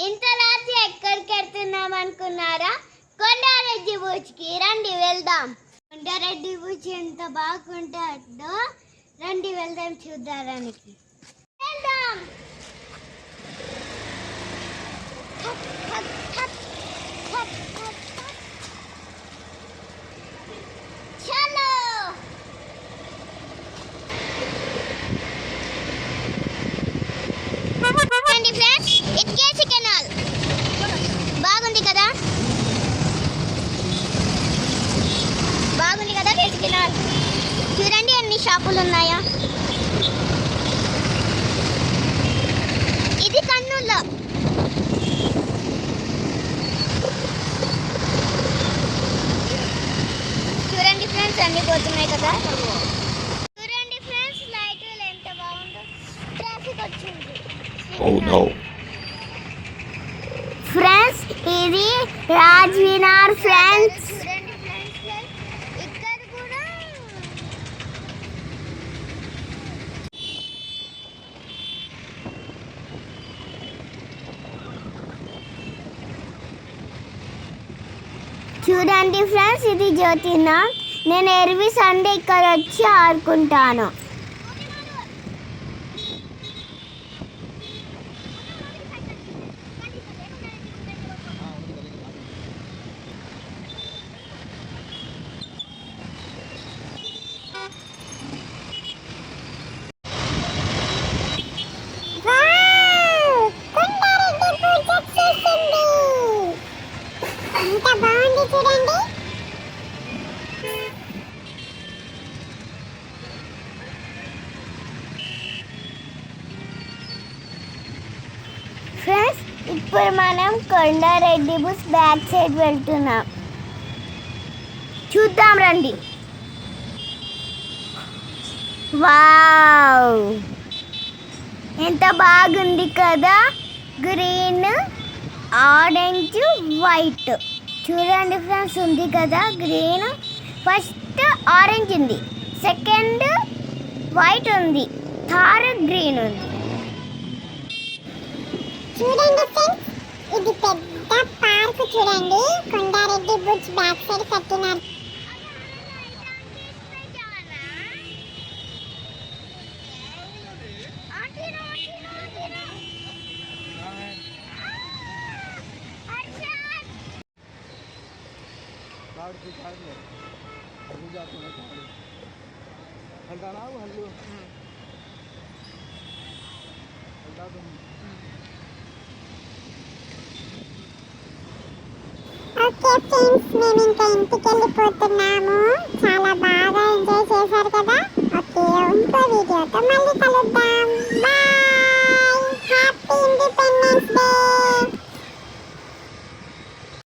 ఇంత రాత్రి ఎక్కడికి వెళ్తున్నాం అనుకున్నారా? కొండారెడ్డి బీచ్కి రండి వెళ్దాం. కొండారెడ్డి బీచ్ ఎంత బాగుంటుందో రండి వెళ్దాం చూడడానికి. వెళ్దాం. చలో రండి ఫ్రెండ్స్, ఇట్కేసి కెనాల్ బాగుంది కదా, బాగుంది కదా కేసి కెనాల్. చూడండి ఎన్ని షాపులు ఉన్నాయా. ఇది కర్నూలులో. చూడండి ఫ్రెండ్స్ అన్ని పోతున్నాయి కదా. చూడండి ఫ్రెండ్స్ లైట్లు ఎంత బాగుందో. ట్రాఫిక్ వచ్చింది. ఫ్రెండ్స్ ఇది రాజ్వినార్ ఫ్రెండ్స్. చూడండి ఫ్రెండ్స్ ఇక్కడ కూడా చూడండి ఫ్రెండ్స్ ఇది జ్యోతినా. నేను ఎవ్రీ సండే ఇక్కడ వచ్చి ఆడుకుంటాను. ఎంత బాగుంది చూడండి. ఫ్రెండ్స్ ఇప్పుడు మనం కొండారెడ్డి బస్ బ్యాక్ సైడ్ వెళ్తున్నాం. చూద్దాం రండి. వావ్ ఎంత బాగుంది కదా. Green, orange, white. చూడండి ఫ్రెండ్స్ ఉంది కదా గ్రీన్. ఫస్ట్ ఆరెంజ్ ఉంది, సెకండ్ వైట్ ఉంది, థర్డ్ గ్రీన్ ఉంది. చూడండి ఫ్రెండ్స్ ఇది పెద్ద పార్క్. చూడండి కొండారెడ్డి బీచ్ బ్యాక్ సైడ్ కట్టినారు. ఓకే ఫ్రెండ్స్ మేము ఇంకా ఇంటికి వెళ్ళిపోతున్నాము. చాలా బాగా